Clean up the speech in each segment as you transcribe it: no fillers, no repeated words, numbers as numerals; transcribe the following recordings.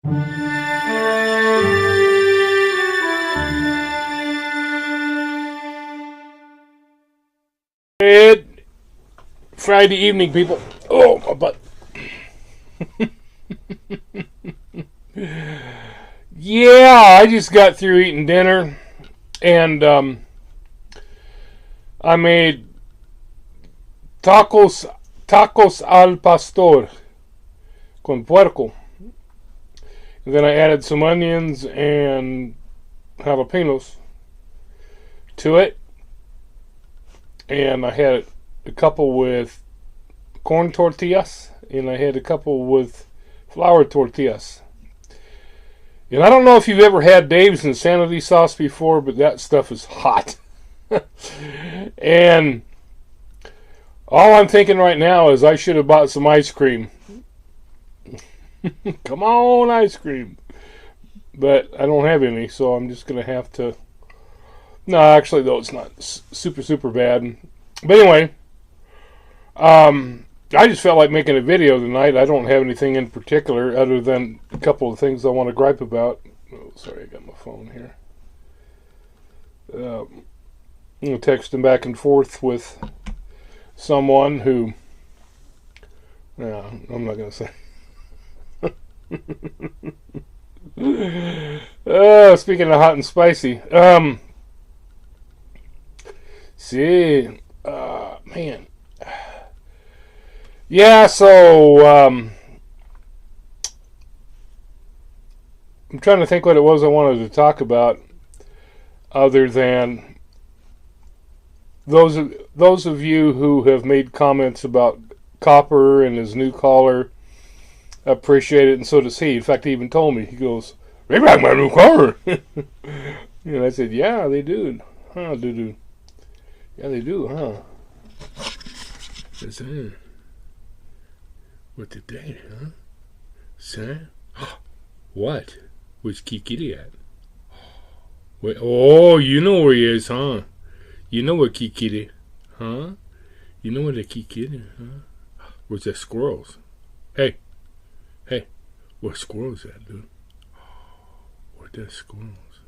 Good Friday evening, people. Oh, my butt. Yeah, I just got through eating dinner, and I made tacos al pastor con puerco. And then I added some onions and jalapenos to it. And I had a couple with corn tortillas, and I had a couple with flour tortillas. And I don't know if you've ever had Dave's Insanity sauce before, but that stuff is hot. And all I'm thinking right now is I should have bought some ice cream. Come on, ice cream. But I don't have any, so I'm just going to have to... No, actually, though, it's not super bad. But anyway, I just felt like making a video tonight. I don't have anything in particular other than a couple of things I want to gripe about. Oh, sorry, I got my phone here. I'm texting back and forth with someone who... No, I'm not going to say. Speaking of hot and spicy, see, man, yeah. So I'm trying to think what it was I wanted to talk about, other than those of you who have made comments about Copper and his new caller. I appreciate it, and so does he. In fact, he even told me, he goes, "They like my new car." And I said, "Yeah, they do, huh, dude? Yeah, they do, huh?" Listen, what did they, huh? Son? What? Where's Kikiri at? Wait, oh, you know where he is, huh? You know where Kikiri, huh? You know where the Kikiri, huh? Where's the squirrels? Hey, where squirrels at, dude? Where the squirrels?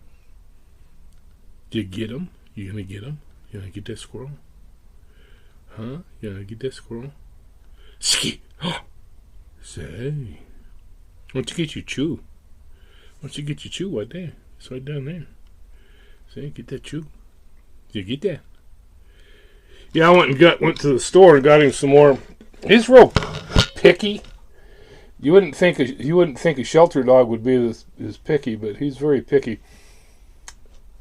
Did you get them? You gonna get them? You gonna get that squirrel? Huh? You gonna get that squirrel? Ski! Say, why don't you get your chew? Why don't you get your chew right there? It's right down there. See, get that chew. Did you get that? Yeah, I went to the store and got him some more. He's real picky. You wouldn't think a shelter dog would be this picky, but he's very picky.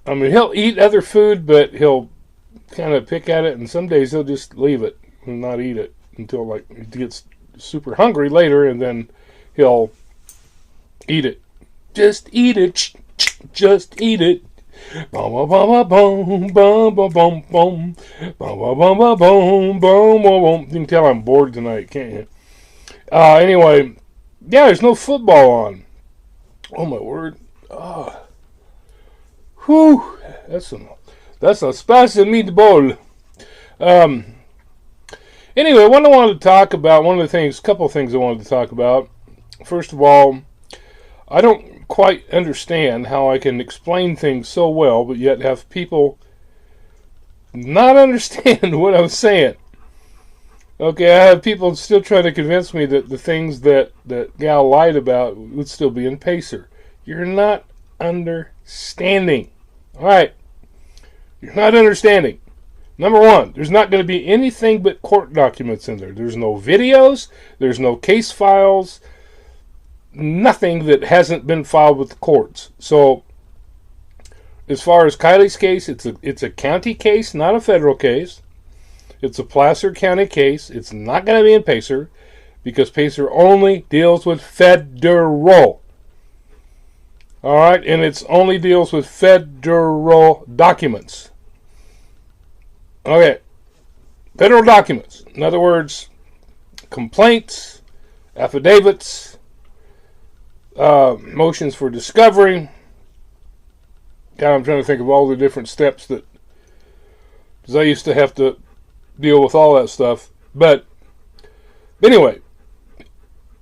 I mean, he'll eat other food, but he'll kind of pick at it, and some days he'll just leave it and not eat it until like he gets super hungry later, and then he'll eat it. Just eat it. Just eat it. Boom, boom, boom, boom, boom, boom, boom, boom, boom, boom, boom, boom. You can tell I'm bored tonight, can't you? Anyway, yeah, there's no football on. Oh my word! Whew, that's a spicy meatball. Anyway, what I wanted to talk about, couple of things I wanted to talk about. First of all, I don't quite understand how I can explain things so well, but yet have people not understand what I'm saying. Okay, I have people still trying to convince me that the things that Gal lied about would still be in Pacer. You're not understanding. Alright. You're not understanding. Number one, there's not going to be anything but court documents in there. There's no videos. There's no case files. Nothing that hasn't been filed with the courts. So, as far as Kylie's case, it's a county case, not a federal case. It's a Placer County case. It's not going to be in Pacer because Pacer only deals with federal. All right, and it only deals with federal documents. Okay, federal documents. In other words, complaints, affidavits, motions for discovery. God, I'm trying to think of all the different steps that, because I used to have to deal with all that stuff. But anyway,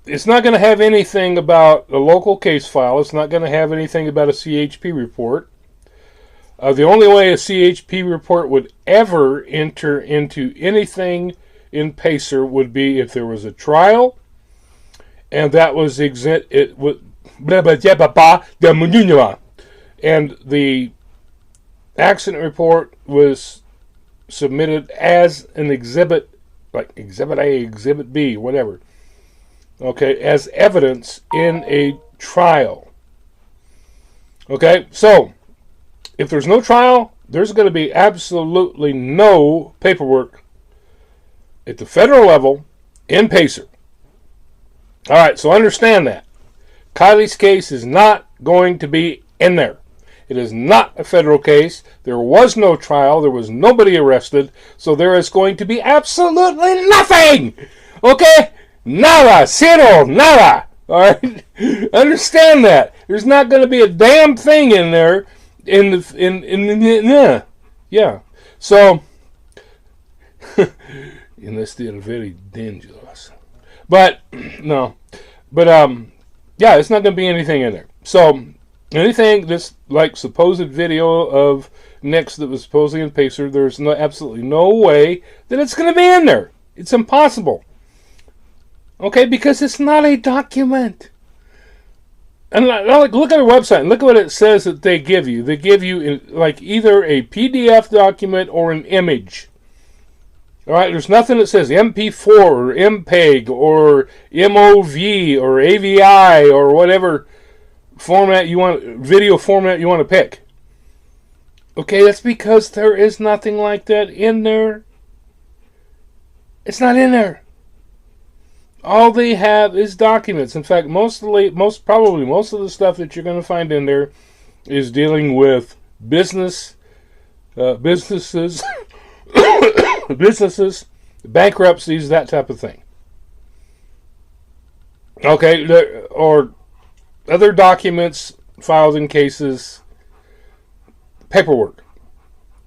It's not going to have anything about a local case file. It's not going to have anything about a CHP report. The only way a CHP report would ever enter into anything in PACER would be if there was a trial, and that was it would, and the accident report was submitted as an exhibit, like Exhibit A, Exhibit B, whatever. Okay, as evidence in a trial. Okay, so if there's no trial, there's going to be absolutely no paperwork at the federal level in PACER. All right, so understand that. Kylie's case is not going to be in there. It is not a federal case. There was no trial. There was nobody arrested. So there is going to be absolutely nothing. Okay? Nada. Cero. Nada. All right? Understand that. There's not going to be a damn thing in there. Yeah. So, unless they're very dangerous. But, no. But, yeah, it's not going to be anything in there. So, anything that's like supposed video of Nick's that was supposedly in PACER, there's absolutely no way that it's going to be in there. It's impossible. Okay, because it's not a document. And look at our website and look at what it says that they give you. They give you like either a PDF document or an image. All right, there's nothing that says MP4 or MPEG or MOV or AVI or whatever format you want, video format you want to pick. Okay, that's because there is nothing like that in there. It's not in there. All they have is documents. In fact, most of the stuff that you're going to find in there is dealing with businesses, businesses, bankruptcies, that type of thing. Okay, or other documents filed in cases, paperwork.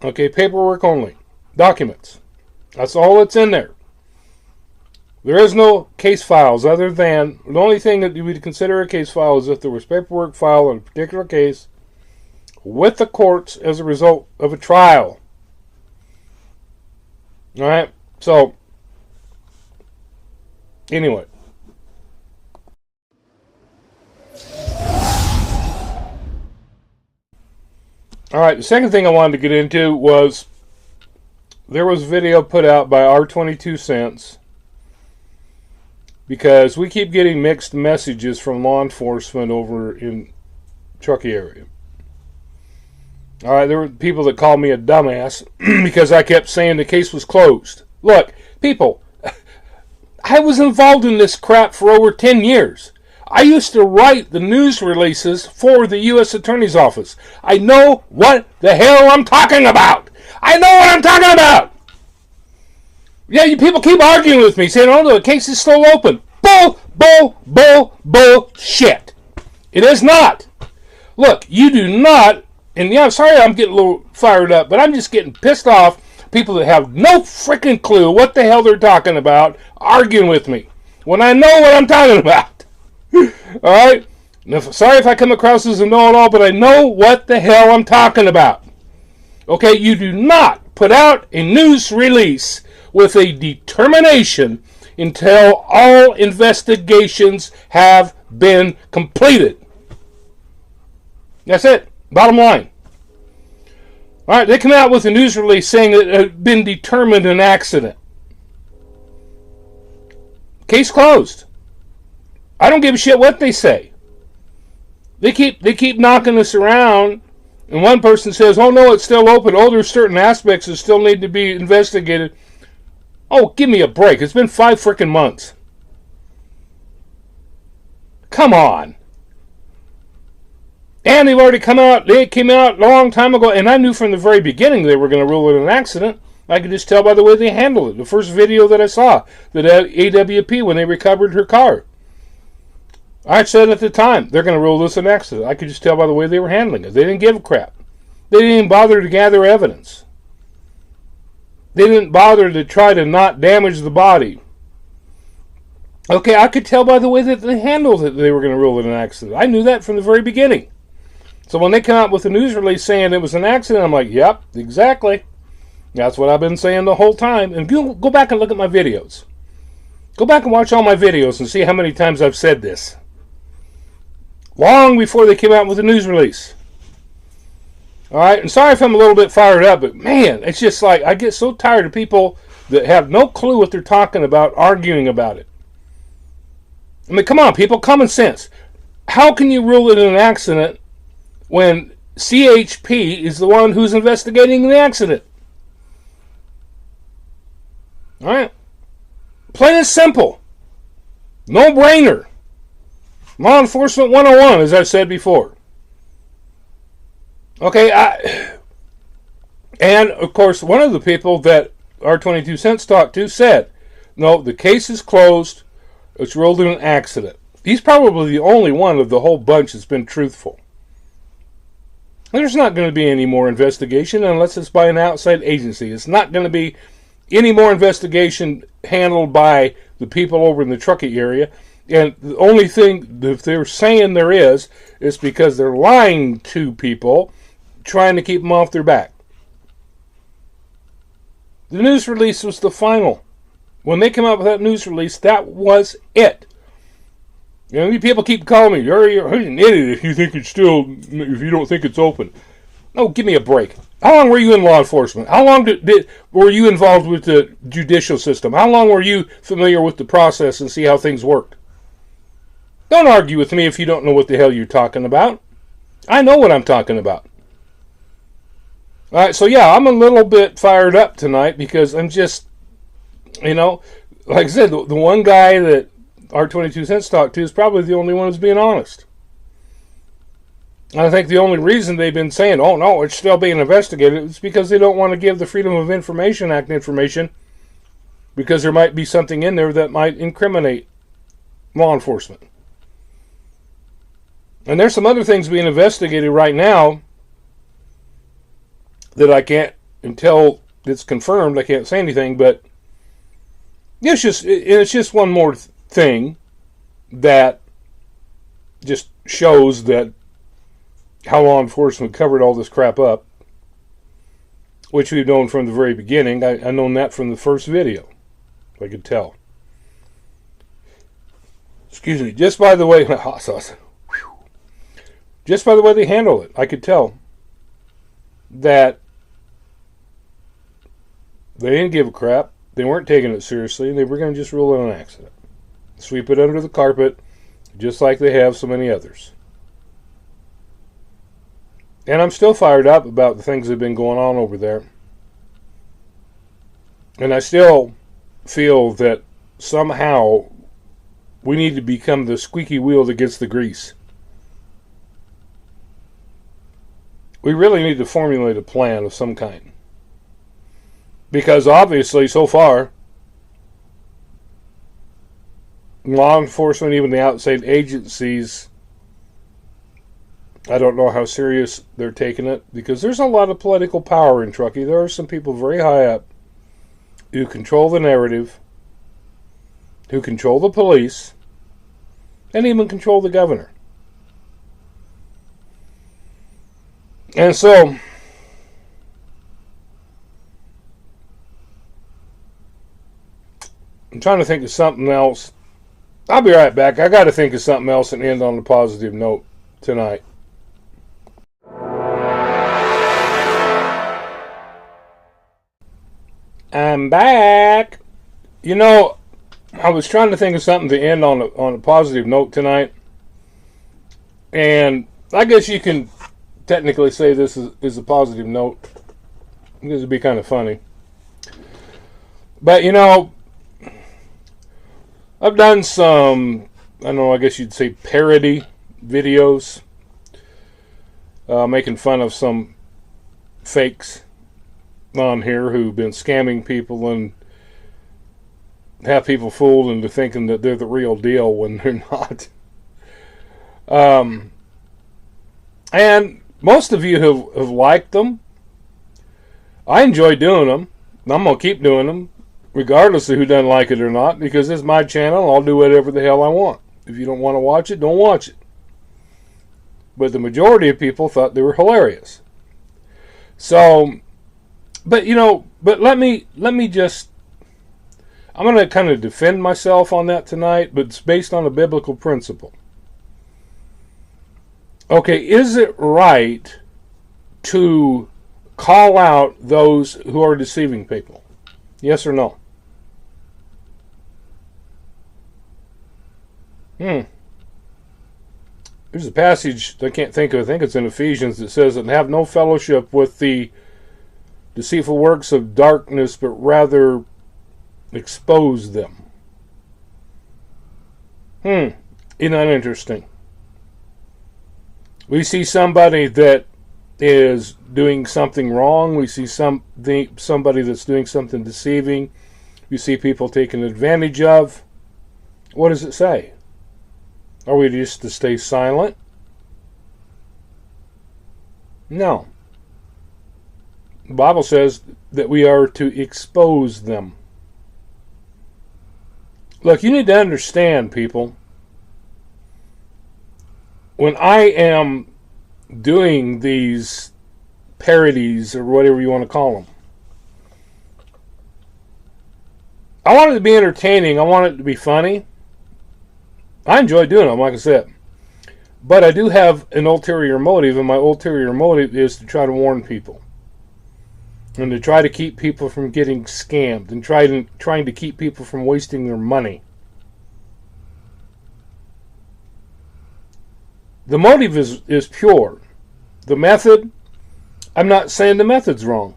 Okay, paperwork only. Documents. That's all that's in there. There is no case files other than, the only thing that you would consider a case file is if there was paperwork filed on a particular case with the courts as a result of a trial. Alright, so, anyway. Alright, the second thing I wanted to get into was there was a video put out by R22 because we keep getting mixed messages from law enforcement over in Truckee area. Alright, there were people that called me a dumbass because I kept saying the case was closed. Look, people, I was involved in this crap for over 10 years. I used to write the news releases for the U.S. Attorney's Office. I know what the hell I'm talking about. I know what I'm talking about. Yeah, you people keep arguing with me, saying, oh, no, the case is still open. Bullshit. It is not. Look, you do not, and yeah, I'm sorry I'm getting a little fired up, but I'm just getting pissed off. People that have no freaking clue what the hell they're talking about arguing with me when I know what I'm talking about. Alright? Sorry if I come across as a know-it-all, but I know what the hell I'm talking about. Okay, you do not put out a news release with a determination until all investigations have been completed. That's it. Bottom line. Alright, they come out with a news release saying that it had been determined an accident. Case closed. I don't give a shit what they say. They keep knocking this around, and one person says, oh no, it's still open. Oh, there's certain aspects that still need to be investigated. Oh, give me a break. It's been 5 freaking months. Come on. And they've already come out. They came out a long time ago, and I knew from the very beginning they were going to rule it an accident. I could just tell by the way they handled it. The first video that I saw, that AWP, when they recovered her car. I said at the time, they're going to rule this an accident. I could just tell by the way they were handling it. They didn't give a crap. They didn't even bother to gather evidence. They didn't bother to try to not damage the body. Okay, I could tell by the way that they handled it that they were going to rule it an accident. I knew that from the very beginning. So when they come out with a news release saying it was an accident, I'm like, yep, exactly. That's what I've been saying the whole time. And go back and look at my videos. Go back and watch all my videos and see how many times I've said this. Long before they came out with a news release. Alright, and sorry if I'm a little bit fired up, but man, it's just like I get so tired of people that have no clue what they're talking about arguing about it. I mean, come on, people, common sense. How can you rule it an accident when CHP is the one who's investigating the accident? Alright? Plain and simple. No brainer. Law Enforcement 101, as I've said before. Okay, and of course, one of the people that our 22 Cents talked to said, no, the case is closed. It's ruled an accident. He's probably the only one of the whole bunch that's been truthful. There's not going to be any more investigation unless it's by an outside agency. It's not going to be any more investigation handled by the people over in the Truckee area. And the only thing that they're saying there is because they're lying to people, trying to keep them off their back. The news release was the final. When they came out with that news release, that was it. You know, people keep calling me, you're an idiot if you think it's still, if you don't think it's open. No, give me a break. How long were you in law enforcement? How long were you involved with the judicial system? How long were you familiar with the process and see how things worked? Don't argue with me if you don't know what the hell you're talking about. I know what I'm talking about. Alright, so yeah, I'm a little bit fired up tonight because I'm just, you know, like I said, the one guy that our 22 Cents talked to is probably the only one who's being honest. I think the only reason they've been saying, oh no, it's still being investigated, is because they don't want to give the Freedom of Information Act information because there might be something in there that might incriminate law enforcement. And there's some other things being investigated right now that I can't, until it's confirmed, I can't say anything, but it's just one more thing that just shows that how law enforcement covered all this crap up, which we've known from the very beginning. I known that from the first video. I could tell. Excuse me. Just by the way, hot sauce. Just by the way they handle it, I could tell that they didn't give a crap. They weren't taking it seriously, and they were going to just rule it an accident. Sweep it under the carpet, just like they have so many others. And I'm still fired up about the things that have been going on over there. And I still feel that somehow we need to become the squeaky wheel that gets the grease. We really need to formulate a plan of some kind. Because obviously, so far, law enforcement, even the outside agencies, I don't know how serious they're taking it, because there's a lot of political power in Truckee. There are some people very high up who control the narrative, who control the police, and even control the governor. And so, I'm trying to think of something else. I'll be right back. I got to think of something else and end on a positive note tonight. I'm back. You know, I was trying to think of something to end on a positive note tonight. And I guess you can technically say this is a positive note, because it'd be kind of funny. But, you know, I've done some, I don't know, I guess you'd say parody videos, making fun of some fakes on here who've been scamming people and have people fooled into thinking that they're the real deal when they're not. And most of you have liked them. I enjoy doing them. I'm going to keep doing them. regardless of who doesn't like it or not, because it's my channel. I'll do whatever the hell I want. If you don't want to watch it, don't watch it. But the majority of people thought they were hilarious. So, but let me just, I'm going to kind of defend myself on that tonight, but it's based on a biblical principle. Okay, is it right to call out those who are deceiving people? Yes or no? There's a passage I can't think of. I think it's in Ephesians that says, "And have no fellowship with the deceitful works of darkness, but rather expose them." Isn't that interesting? We see somebody that is doing something wrong. We see somebody that's doing something deceiving. We see people taken advantage of. What does it say? Are we just to stay silent? No. The Bible says that we are to expose them. Look, you need to understand, people. When I am doing these parodies, or whatever you want to call them, I want it to be entertaining. I want it to be funny. I enjoy doing them, like I said. But I do have an ulterior motive, and my ulterior motive is to try to warn people. And to try to keep people from getting scammed. And trying to keep people from wasting their money. The motive is pure. The method, I'm not saying the method's wrong.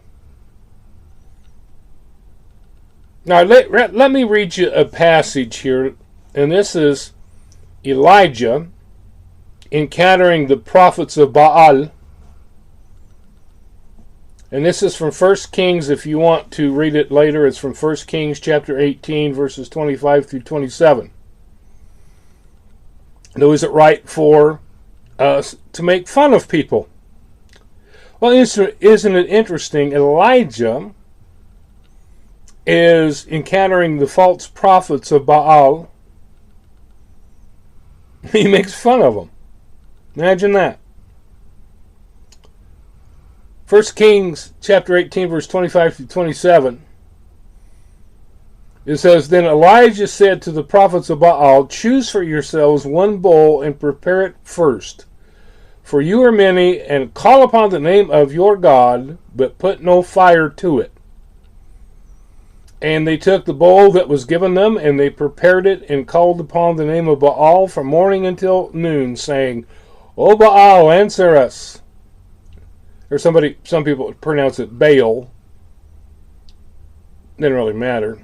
Now, let me read you a passage here. And this is Elijah encountering the prophets of Baal. And this is from 1 Kings. If you want to read it later, it's from 1 Kings chapter 18, verses 25 through 27. Now, is it right for us to make fun of people? Well, isn't it interesting? Elijah is encountering the false prophets of Baal. He makes fun of them. Imagine that. 1 Kings chapter 18, verse 25 through 27. It says, "Then Elijah said to the prophets of Baal, choose for yourselves one bull and prepare it first. For you are many, and call upon the name of your God, but put no fire to it. And they took the bull that was given them, and they prepared it, and called upon the name of Baal from morning until noon, saying, O Baal, answer us." Or some people pronounce it Baal. Didn't really matter.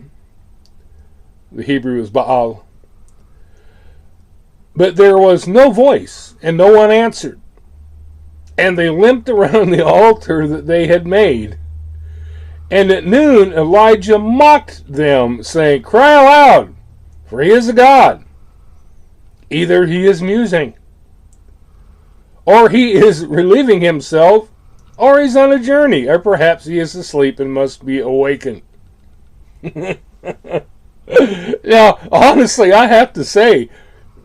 The Hebrew is Baal. But there was no voice, and no one answered. And they limped around the altar that they had made. And at noon Elijah mocked them, saying, Cry aloud, for he is a god. Either he is musing, or he is relieving himself, or he's on a journey, or perhaps he is asleep and must be awakened. Now, honestly, I have to say,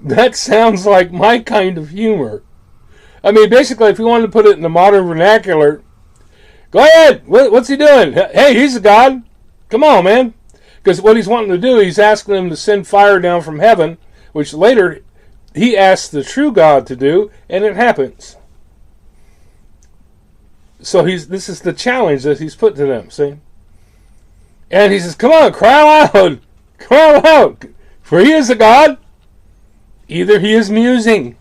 that sounds like my kind of humor. I mean, basically, if you wanted to put it in the modern vernacular, go ahead, what's he doing? Hey, he's a god. Come on, man. Because what he's wanting to do, he's asking them to send fire down from heaven, which later he asks the true God to do, and it happens. So this is the challenge that he's put to them, see? And he says, come on, cry aloud. Cry aloud. For he is a god. Either he is musing.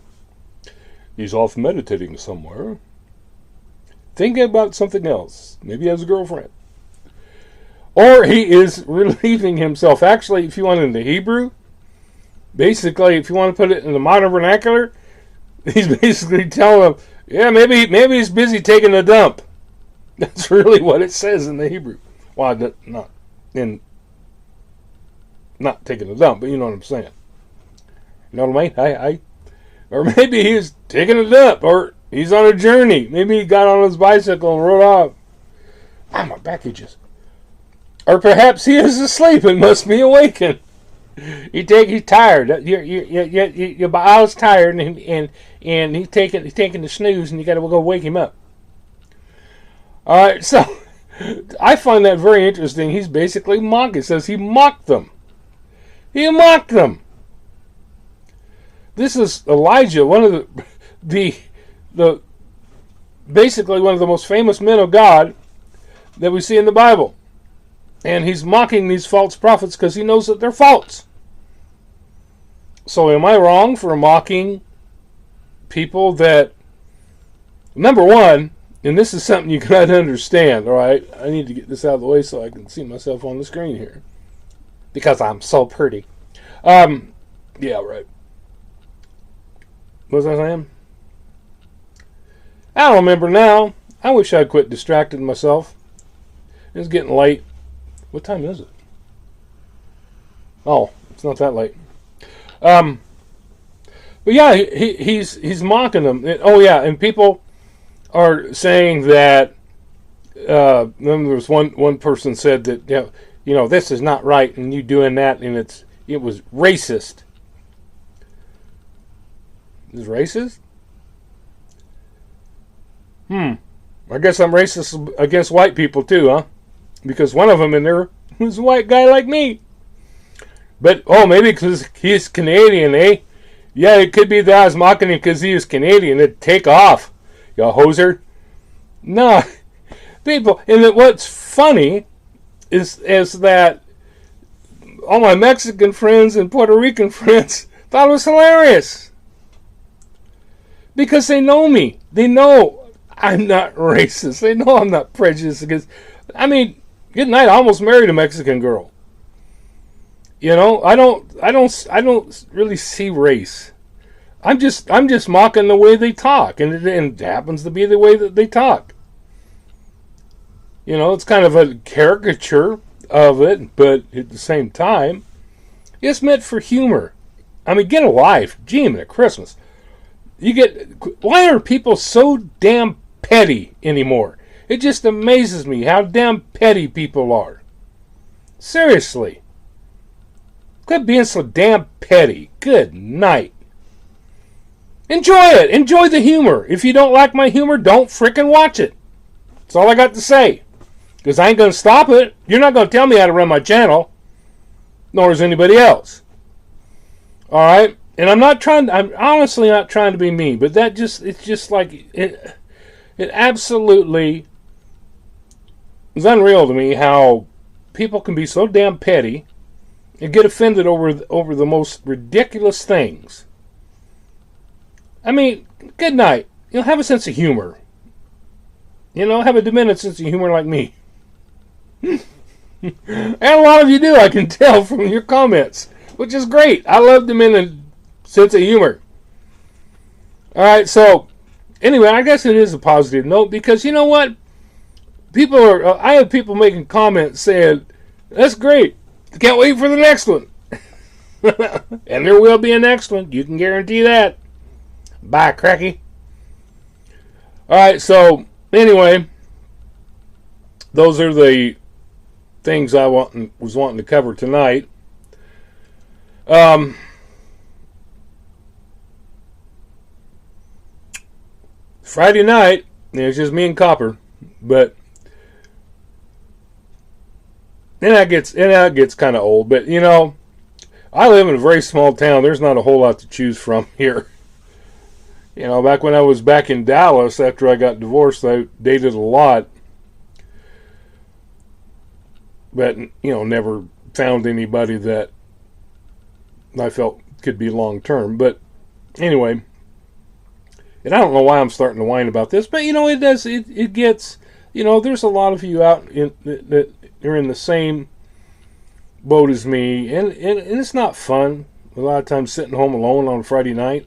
He's off meditating somewhere. Thinking about something else. Maybe he has a girlfriend. Or he is relieving himself. Actually, if you want it in the Hebrew, basically, if you want to put it in the modern vernacular, he's basically telling them, yeah, maybe he's busy taking a dump. That's really what it says in the Hebrew. Well, not taking a dump, but you know what I'm saying. You know what I mean? Or maybe he's taking a dump, or he's on a journey. Maybe he got on his bicycle and rode off. Ah, my back itches. Or perhaps he is asleep and must be awakened. He's tired. Your body's tired, and he's taking the snooze, and you got to go wake him up. All right, so I find that very interesting. He's basically mocking. It says he mocked them. He mocked them. This is Elijah, one of the basically one of the most famous men of God that we see in the Bible. And he's mocking these false prophets because he knows that they're false. So am I wrong for mocking people that, number one, and this is something you cannot understand, all right? I need to get this out of the way so I can see myself on the screen here. Because I'm so pretty. Yeah, right. What was I saying? I don't remember now. I wish I'd quit distracting myself. It's getting late. What time is it? Oh, it's not that late. But yeah, he's mocking them. Oh yeah, and people are saying that. Then there was one person said that this is not right, and you doing that, and it was racist. Is racist? I guess I'm racist against white people too, huh? Because one of them in there was a white guy like me. But, maybe because he's Canadian, eh? Yeah, it could be that I was mocking him because he was Canadian. It'd take off, you hoser. No, people. And what's funny is that all my Mexican friends and Puerto Rican friends thought it was hilarious. Because they know me. They know I'm not racist. They know I'm not prejudiced against. I mean, good night. I almost married a Mexican girl. I don't really see race. I'm just mocking the way they talk, and it happens to be the way that they talk. It's kind of a caricature of it, but at the same time, it's meant for humor. I mean, get a life. Gee, at Christmas. Why are people so damn petty anymore? It just amazes me how damn petty people are. Seriously. Quit being so damn petty. Good night. Enjoy it. Enjoy the humor. If you don't like my humor, don't frickin' watch it. That's all I got to say. Because I ain't going to stop it. You're not going to tell me how to run my channel. Nor is anybody else. Alright? And I'm honestly not trying to be mean. But it's just like, it absolutely is unreal to me how people can be so damn petty and get offended over the most ridiculous things. I mean, good night. Have a sense of humor. Have a diminished sense of humor like me. And a lot of you do, I can tell from your comments, which is great. I love diminished sense of humor. Alright, so, anyway, I guess it is a positive note, because you know what? I have people making comments saying, that's great. Can't wait for the next one. And there will be a next one. You can guarantee that. Bye, cracky. Alright, so, anyway, those are the things I was wanting to cover tonight. Friday night, it's just me and Copper, but then that gets kind of old. But I live in a very small town. There's not a whole lot to choose from here. Back when I was back in Dallas after I got divorced, I dated a lot, but never found anybody that I felt could be long term. But anyway. And I don't know why I'm starting to whine about this, but it does. It gets. There's a lot of you out that are in the same boat as me, and it's not fun. A lot of times sitting home alone on Friday night,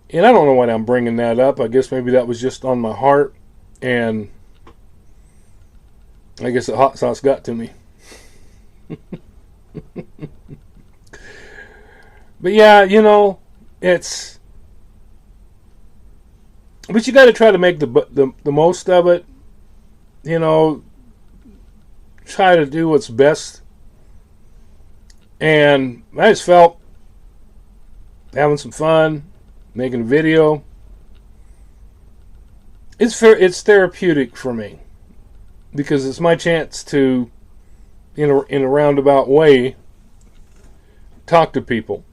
and I don't know why I'm bringing that up. I guess maybe that was just on my heart, and I guess the hot sauce got to me. But yeah, it's. But you got to try to make the most of it. try to do what's best. And I just felt having some fun, making a video. It's therapeutic for me because it's my chance to, in a roundabout way, talk to people.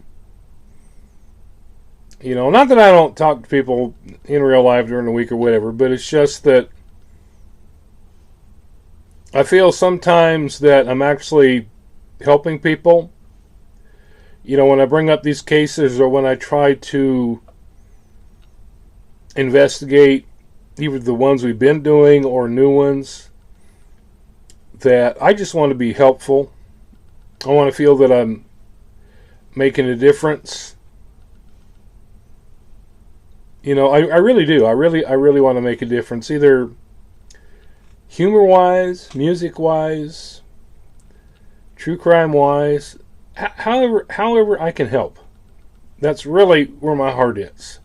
You know, not that I don't talk to people in real life during the week or whatever, but it's just that I feel sometimes that I'm actually helping people. You know, when I bring up these cases or when I try to investigate either the ones we've been doing or new ones, that I just want to be helpful. I want to feel that I'm making a difference. You know, I really do. I really want to make a difference, either humor-wise, music-wise, true crime-wise, however I can help. That's really where my heart is.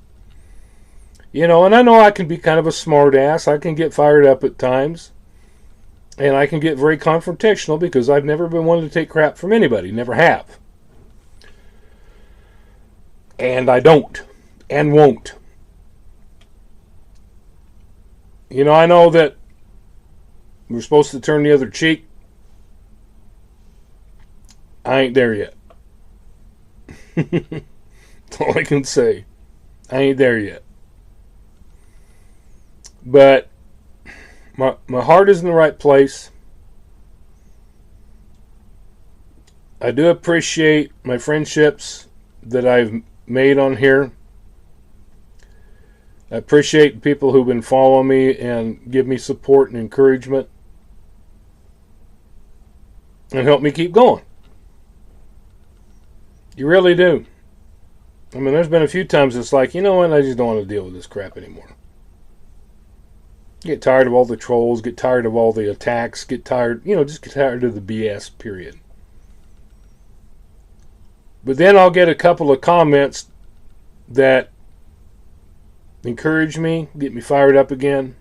You know, and I know I can be kind of a smart ass. I can get fired up at times. And I can get very confrontational because I've never been one to take crap from anybody. Never have. And I don't. And won't. You know, I know that we're supposed to turn the other cheek. I ain't there yet. That's all I can say. I ain't there yet. But my heart is in the right place. I do appreciate my friendships that I've made on here. I appreciate the people who've been following me and give me support and encouragement and help me keep going. You really do. I mean, there's been a few times it's like, you know what, I just don't want to deal with this crap anymore. Get tired of all the trolls, get tired of all the attacks, get tired, just get tired of the BS, period. But then I'll get a couple of comments that encourage me, get me fired up again.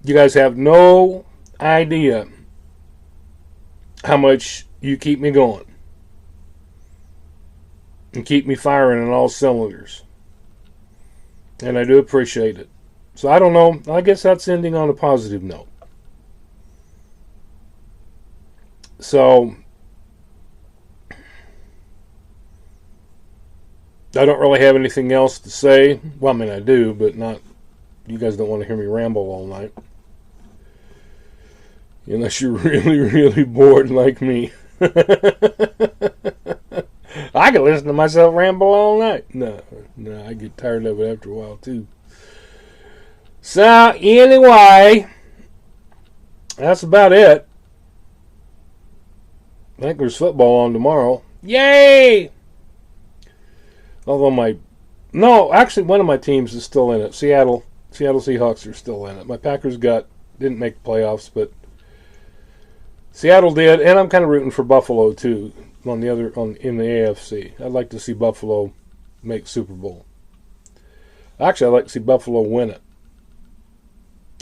You guys have no idea how much you keep me going and keep me firing on all cylinders. And I do appreciate it. So I don't know. I guess that's ending on a positive note. So I don't really have anything else to say. Well, I mean, I do, but not. You guys don't want to hear me ramble all night. Unless you're really, really bored like me. I can listen to myself ramble all night. No, I get tired of it after a while, too. So, anyway, that's about it. I think there's football on tomorrow. Yay! Although actually one of my teams is still in it. Seattle Seahawks are still in it. My Packers didn't make the playoffs, but Seattle did, and I'm kind of rooting for Buffalo too. In the AFC, I'd like to see Buffalo make Super Bowl. Actually, I'd like to see Buffalo win it.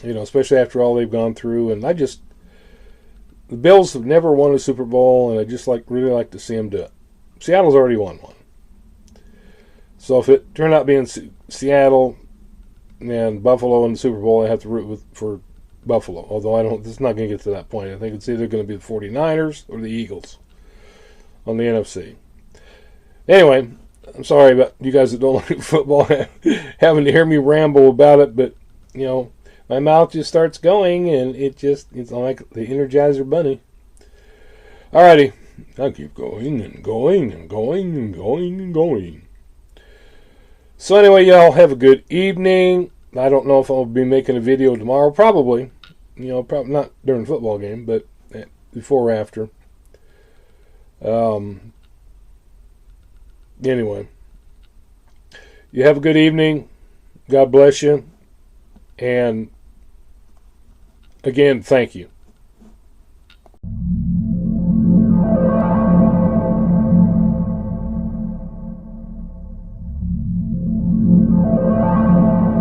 Especially after all they've gone through, and the Bills have never won a Super Bowl, and I just really like to see them do it. Seattle's already won one. So if it turned out being Seattle and Buffalo in the Super Bowl, I have to root for Buffalo. Although it's not going to get to that point. I think it's either going to be the 49ers or the Eagles on the NFC. Anyway, I'm sorry about you guys that don't like football having to hear me ramble about it, but, my mouth just starts going, and it's like the Energizer Bunny. Alrighty. I'll keep going and going and going and going and going. So anyway, y'all have a good evening. I don't know if I'll be making a video tomorrow. Probably. Probably not during the football game, but before or after. Anyway. You have a good evening. God bless you. And again, thank you.